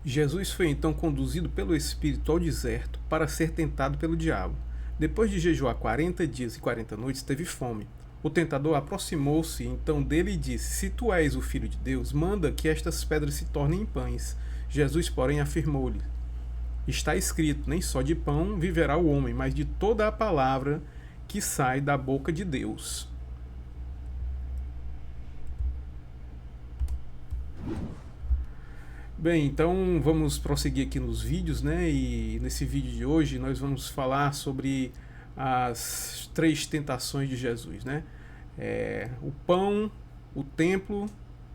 Jesus foi então conduzido pelo Espírito ao deserto para ser tentado pelo diabo. Depois de jejuar 40 dias e 40 noites, teve fome. O tentador aproximou-se então dele e disse: Se tu és o Filho de Deus, manda que estas pedras se tornem em pães. Jesus, porém, afirmou-lhe: Está escrito: Nem só de pão viverá o homem, mas de toda a palavra que sai da boca de Deus. Bem, então vamos prosseguir aqui nos vídeos, né? E nesse vídeo de hoje nós vamos falar sobre as três tentações de Jesus, né? O pão, o templo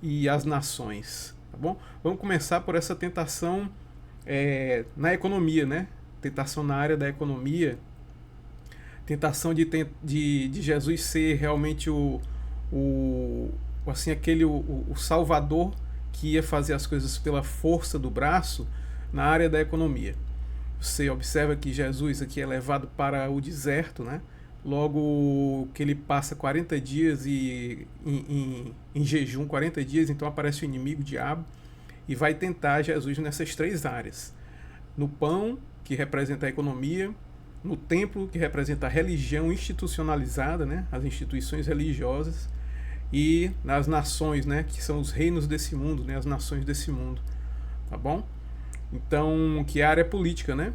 e as nações, tá bom? Vamos começar por essa tentação na economia, né? Tentação na área da economia, tentação de Jesus ser realmente o assim o salvador que ia fazer as coisas pela força do braço na área da economia. Você observa que Jesus aqui é levado para o deserto, né? Logo que ele passa 40 dias em jejum, 40 dias, então aparece o inimigo, o diabo, e vai tentar Jesus nessas três áreas. No pão, que representa a economia, no templo, que representa a religião institucionalizada, né? As instituições religiosas, e nas nações, né, que são os reinos desse mundo, né, as nações desse mundo, tá bom? Então, que é a área política, né?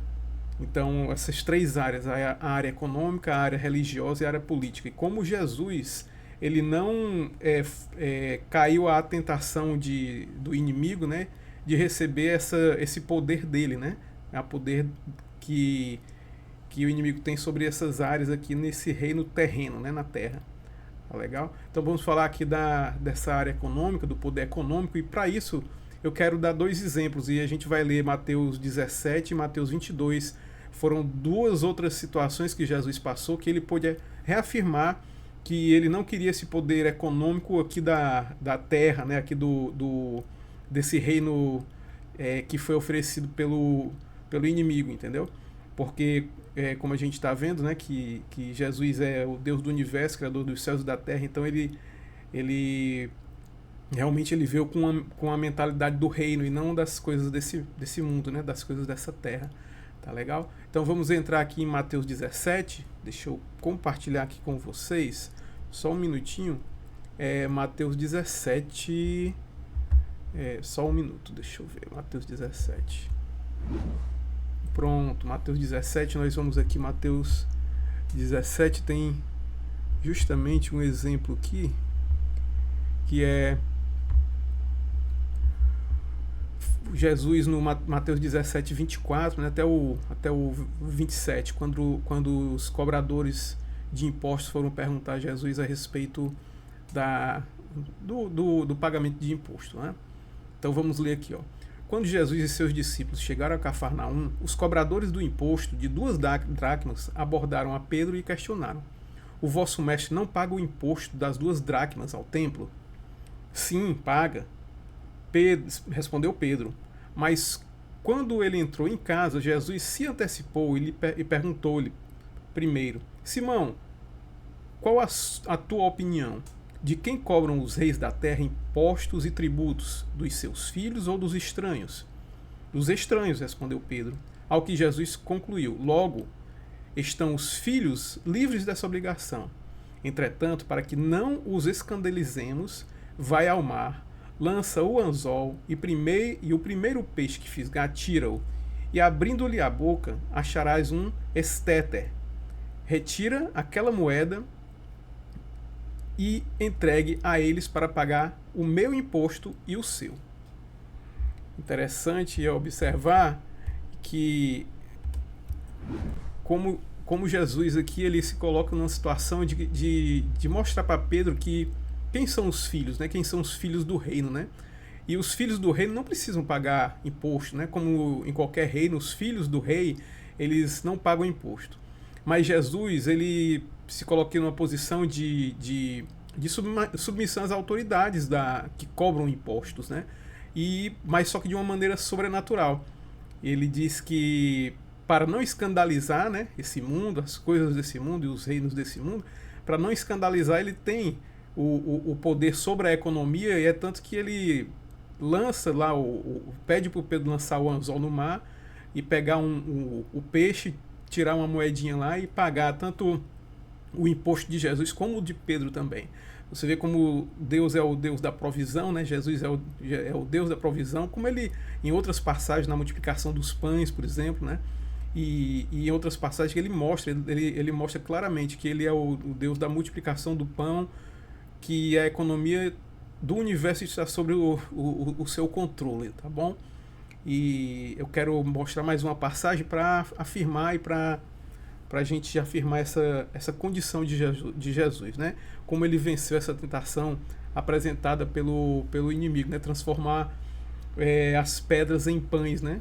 Então, essas três áreas, a área econômica, a área religiosa e a área política. E como Jesus, ele não caiu à tentação do inimigo, né, de receber esse poder dele, né? É o poder que o inimigo tem sobre essas áreas aqui nesse reino terreno, né, na terra. Tá legal? Então vamos falar aqui dessa área econômica, do poder econômico, e para isso eu quero dar dois exemplos, e a gente vai ler Mateus 17 e Mateus 22. Foram duas outras situações que Jesus passou que ele pôde reafirmar que ele não queria esse poder econômico aqui da terra, né, aqui desse reino que foi oferecido pelo inimigo, entendeu? Porque como a gente está vendo, né, que Jesus é o Deus do universo, criador dos céus e da terra, então ele realmente ele veio com a mentalidade do reino e não das coisas desse mundo, né, das coisas dessa terra. Tá legal? Então vamos entrar aqui em Mateus 17, deixa eu compartilhar aqui com vocês, só um minutinho. Mateus 17, só um minuto, deixa eu ver, Mateus 17. Pronto, Mateus 17, nós vamos aqui, Mateus 17 tem justamente um exemplo aqui, que é Jesus no Mateus 17, 24, né, até o 27, quando os cobradores de impostos foram perguntar a Jesus a respeito do pagamento de imposto, né? Então vamos ler aqui, ó. Quando Jesus e seus discípulos chegaram a Cafarnaum, os cobradores do imposto de 2 dracmas abordaram a Pedro e questionaram: O vosso mestre não paga o imposto das 2 dracmas ao templo? Sim, paga, respondeu Pedro. Mas quando ele entrou em casa, Jesus se antecipou e perguntou-lhe primeiro: Simão, qual a tua opinião? De quem cobram os reis da terra impostos e tributos? Dos seus filhos ou dos estranhos? Dos estranhos, respondeu Pedro. Ao que Jesus concluiu: Logo, estão os filhos livres dessa obrigação. Entretanto, para que não os escandalizemos, vai ao mar, lança o anzol e o primeiro peixe que fisgar, tira-o, e abrindo-lhe a boca, acharás um estéter. Retira aquela moeda e entregue a eles para pagar o meu imposto e o seu. Interessante é observar que como Jesus aqui ele se coloca numa situação de mostrar para Pedro que quem são os filhos, né? Quem são os filhos do reino, né? E os filhos do reino não precisam pagar imposto, né? Como em qualquer reino, os filhos do rei, eles não pagam imposto. Mas Jesus, ele se coloca numa posição de submissão às autoridades que cobram impostos, né? Mas só que de uma maneira sobrenatural. Ele diz que para não escandalizar, né, esse mundo, as coisas desse mundo e os reinos desse mundo, para não escandalizar, ele tem o poder sobre a economia, e é tanto que ele lança lá, pede para o Pedro lançar o anzol no mar e pegar o peixe, tirar uma moedinha lá e pagar tanto o imposto de Jesus como o de Pedro também. Você vê como Deus é o Deus da provisão, né? Jesus é o Deus da provisão, como ele, em outras passagens, na multiplicação dos pães, por exemplo, né? E em outras passagens que ele mostra claramente que ele é o Deus da multiplicação do pão, que a economia do universo está sobre o seu controle, tá bom? E eu quero mostrar mais uma passagem para afirmar e para a gente afirmar essa condição de Jesus, né? Como ele venceu essa tentação apresentada pelo inimigo, né? Transformar as pedras em pães, né?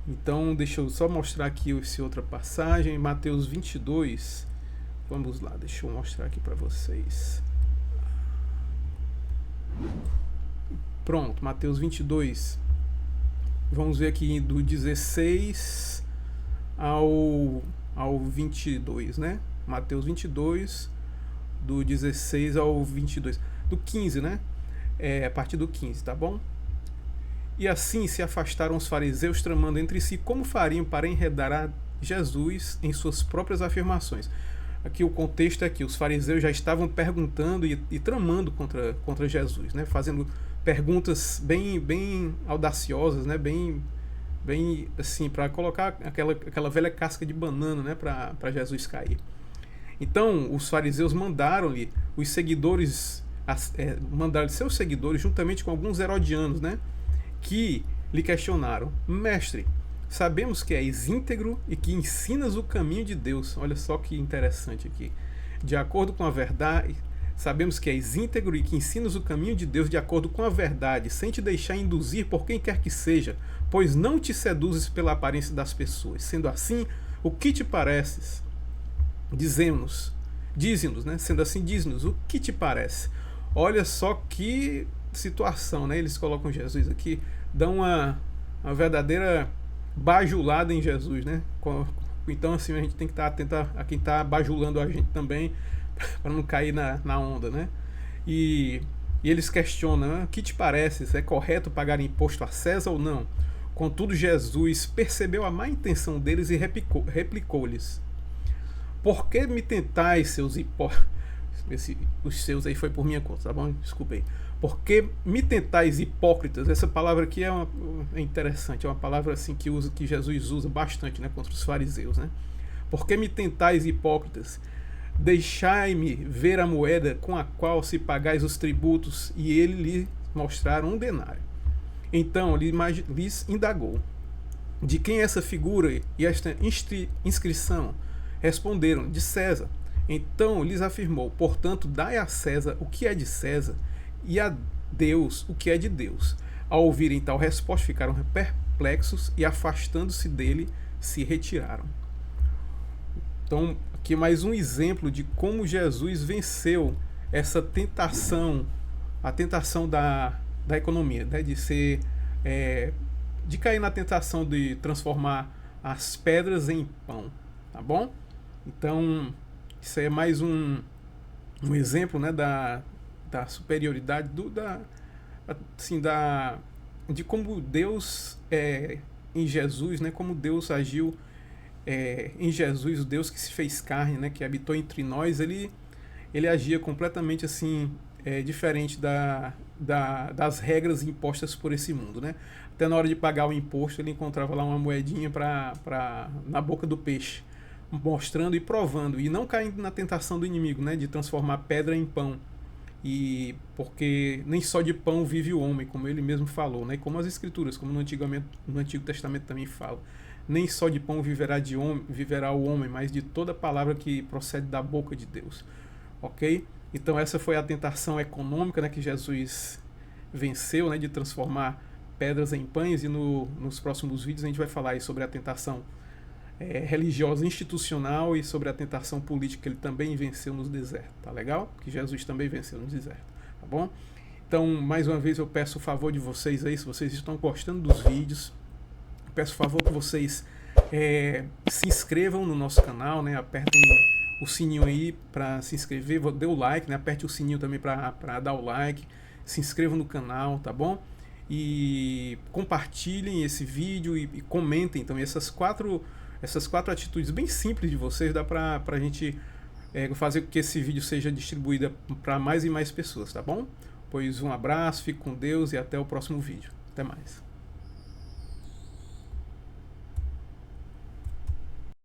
Então, deixa eu só mostrar aqui essa outra passagem, Mateus 22. Vamos lá, deixa eu mostrar aqui para vocês. Pronto, Mateus 22. Vamos ver aqui do 16 ao 22, né? Mateus 22, do 16 ao 22. Do 15, né? A partir do 15, tá bom? E assim se afastaram os fariseus, tramando entre si como fariam para enredar a Jesus em suas próprias afirmações. Aqui o contexto é que os fariseus já estavam perguntando e tramando contra Jesus, né? Fazendo perguntas bem audaciosas, né? Bem assim, para colocar aquela velha casca de banana, né? Para Jesus cair. Então os fariseus mandaram-lhe os seguidores, mandaram seus seguidores juntamente com alguns herodianos, né? Que lhe questionaram: Mestre, sabemos que és íntegro e que ensinas o caminho de Deus. Olha só que interessante aqui. De acordo com a verdade, sabemos que és íntegro e que ensinas o caminho de Deus de acordo com a verdade, sem te deixar induzir por quem quer que seja, pois não te seduzes pela aparência das pessoas. Sendo assim, o que te pareces? Dize-nos, né? Sendo assim, diz-nos, o que te parece? Olha só que situação, né? Eles colocam Jesus aqui, dão uma verdadeira bajulada em Jesus, né? Então, assim, a gente tem que estar atento a quem está bajulando a gente também, para não cair na onda, né? E eles questionam, né? O que te parece? É correto pagar imposto a César ou não? Contudo, Jesus percebeu a má intenção deles e replicou-lhes: Por que me tentais, seus hipócritas? Os seus aí foi por minha conta, tá bom? Desculpem. Porque me tentais, hipócritas? Essa palavra aqui é interessante, é uma palavra assim que Jesus usa bastante, né, contra os fariseus, né? Porque me tentais, hipócritas? Deixai-me ver a moeda com a qual se pagais os tributos. E ele lhe mostraram um denário. Então lhes indagou: de quem é essa figura e esta inscrição? Responderam: de César. Então lhes afirmou: portanto, dai a César o que é de César e a Deus o que é de Deus. Ao ouvirem tal resposta, ficaram perplexos e, afastando-se dele, se retiraram. Então, aqui mais um exemplo de como Jesus venceu essa tentação, a tentação da economia, né? De cair na tentação de transformar as pedras em pão, tá bom? Então, isso é mais um exemplo, né, da superioridade de como Deus em Jesus, né, como Deus agiu em Jesus, o Deus que se fez carne, né, que habitou entre nós. Ele agia completamente assim, diferente das regras impostas por esse mundo, né? Até na hora de pagar o imposto, ele encontrava lá uma moedinha na boca do peixe, mostrando e provando, e não caindo na tentação do inimigo, né, de transformar pedra em pão. E porque nem só de pão vive o homem, como ele mesmo falou, né? Como as escrituras, como no Antigo Testamento também fala. Nem só de pão viverá o homem, mas de toda palavra que procede da boca de Deus. Ok? Então essa foi a tentação econômica, né, que Jesus venceu, né, de transformar pedras em pães. E nos próximos vídeos a gente vai falar aí sobre a tentação religiosa institucional e sobre a tentação política que ele também venceu nos desertos, tá legal? Que Jesus também venceu no deserto, tá bom? Então, mais uma vez eu peço o favor de vocês aí, se vocês estão gostando dos vídeos, eu peço o favor que vocês se inscrevam no nosso canal, né? Apertem o sininho aí para se inscrever, dê o like, né? Aperte o sininho também para dar o like, se inscrevam no canal, tá bom? e compartilhem esse vídeo e comentem. Então, essas quatro atitudes bem simples de vocês dá para a gente fazer com que esse vídeo seja distribuído para mais e mais pessoas, tá bom? Pois um abraço, fique com Deus e até o próximo vídeo. Até mais.